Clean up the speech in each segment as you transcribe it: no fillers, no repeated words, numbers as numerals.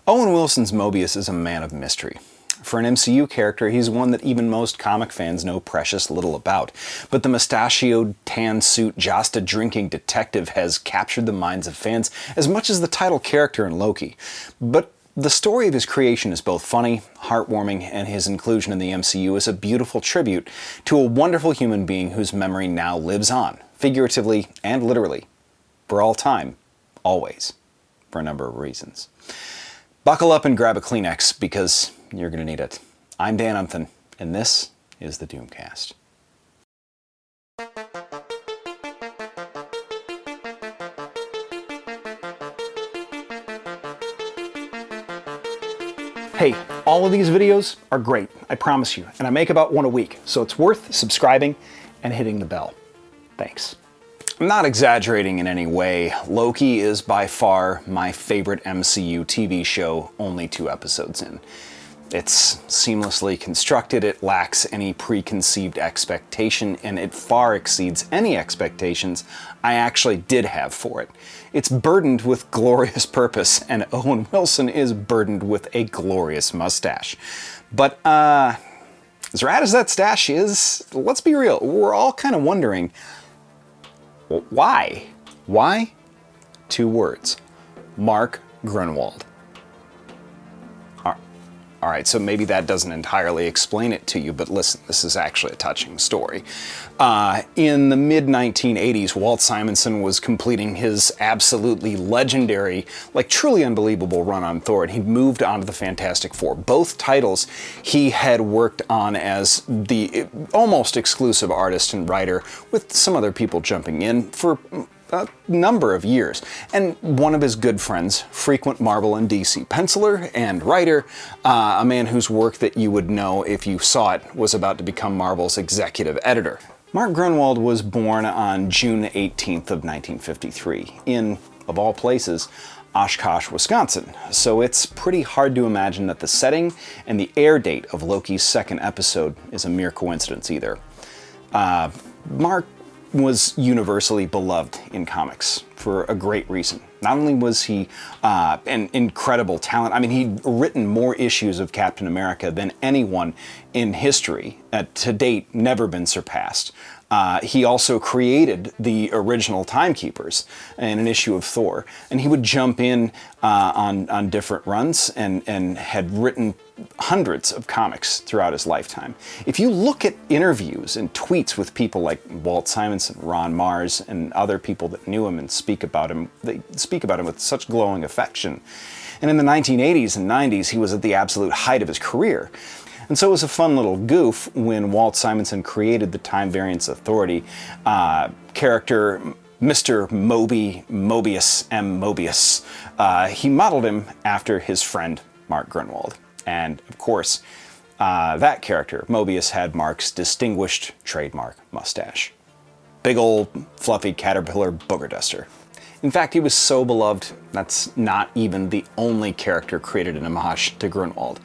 Owen Wilson's Mobius is a man of mystery. For an MCU character, he's one that even most comic fans know precious little about. But the mustachioed, tan suit, Josta-drinking detective has captured the minds of fans as much as the title character in Loki. But the story of his creation is both funny, heartwarming, and his inclusion in the MCU is a beautiful tribute to a wonderful human being whose memory now lives on, figuratively and literally, for all time, always, for a number of reasons. Buckle up and grab a Kleenex, because you're going to need it. I'm Dan Unthan, and this is the Doomcast. Hey, all of these videos are great, I promise you, and I make about one a week, so it's worth subscribing and hitting the bell. Thanks. I'm not exaggerating in any way. Loki is by far my favorite MCU TV show, only 2 episodes in. It's seamlessly constructed, it lacks any preconceived expectation, and it far exceeds any expectations I actually did have for it. It's burdened with glorious purpose, and Owen Wilson is burdened with a glorious mustache. But, as rad as that stash is, let's be real, we're all kind of wondering, why? Why? 2 words. Mark Grunwald. Alright, so maybe that doesn't entirely explain it to you, but listen, this is actually a touching story. In the mid-1980s, Walt Simonson was completing his absolutely legendary, like truly unbelievable run on Thor, and he'd moved on to the Fantastic Four. Both titles he had worked on as the almost exclusive artist and writer, with some other people jumping in for a number of years. And one of his good friends, frequent Marvel and DC penciler and writer, a man whose work that you would know if you saw it, was about to become Marvel's executive editor. Mark Grunwald was born on June 18th of 1953 in, of all places, Oshkosh, Wisconsin. So it's pretty hard to imagine that the setting and the air date of Loki's 2nd episode is a mere coincidence either. Mark was universally beloved in comics for a great reason. Not only was he an incredible talent, I mean, he'd written more issues of Captain America than anyone in history, to date, never been surpassed. He also created the original Timekeepers in an issue of Thor, and he would jump in on different runs and had written hundreds of comics throughout his lifetime. If you look at interviews and tweets with people like Walt Simonson, Ron Mars, and other people that knew him and speak about him, they speak about him with such glowing affection. And in the 1980s and 90s, he was at the absolute height of his career. And so it was a fun little goof when Walt Simonson created the Time Variance Authority character, Mr. Mobius, M. Mobius. He modeled him after his friend, Mark Grunwald. And, of course, that character, Mobius, had Mark's distinguished trademark mustache. Big old, fluffy caterpillar booger duster. In fact, he was so beloved, that's not even the only character created in homage to Grunwald.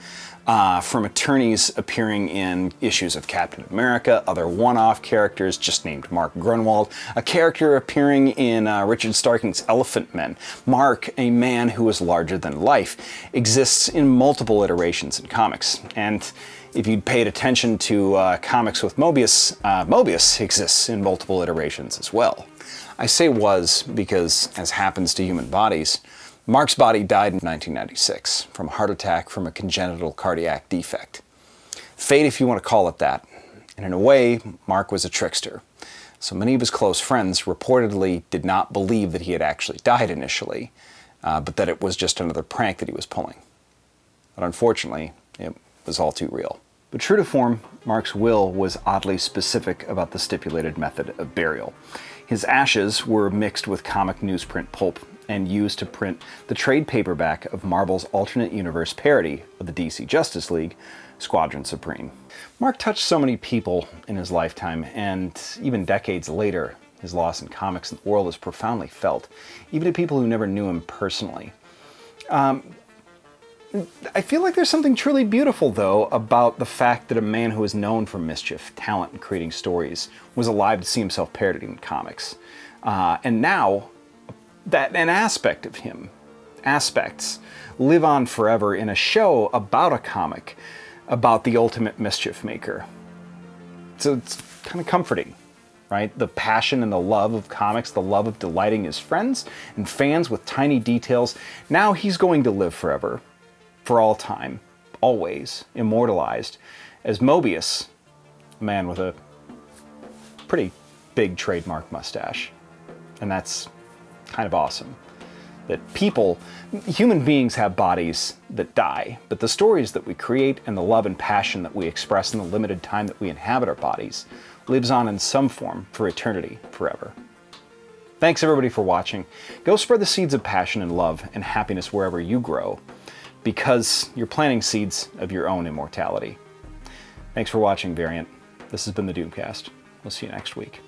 From attorneys appearing in issues of Captain America, other one-off characters just named Mark Grunwald, a character appearing in Richard Starking's Elephant Men. Mark, a man who is larger than life, exists in multiple iterations in comics. And if you'd paid attention to comics with Mobius, Mobius exists in multiple iterations as well. I say was because, as happens to human bodies, Mark's body died in 1996 from a heart attack from a congenital cardiac defect. Fate, if you want to call it that. And in a way, Mark was a trickster. So many of his close friends reportedly did not believe that he had actually died initially, but that it was just another prank that he was pulling. But unfortunately, it was all too real. But true to form, Mark's will was oddly specific about the stipulated method of burial. His ashes were mixed with comic newsprint pulp and used to print the trade paperback of Marvel's alternate universe parody of the DC Justice League, Squadron Supreme. Mark touched so many people in his lifetime, and even decades later, his loss in comics and the world is profoundly felt, even to people who never knew him personally. I feel like there's something truly beautiful, though, about the fact that a man who is known for mischief, talent, and creating stories was alive to see himself parodied in comics. And now, that an aspect of him aspects live on forever in a show about a comic, about the ultimate mischief maker. So it's kind of comforting, right? The passion and the love of comics, the love of delighting his friends and fans with tiny details. Now he's going to live forever, for all time, always, immortalized as Mobius, a man with a pretty big trademark mustache. And that's kind of awesome. That human beings have bodies that die, but the stories that we create and the love and passion that we express in the limited time that we inhabit our bodies lives on in some form for eternity, forever. Thanks everybody for watching. Go spread the seeds of passion and love and happiness wherever you grow, because you're planting seeds of your own immortality. Thanks for watching, Variant. This has been the Doomcast. We'll see you next week.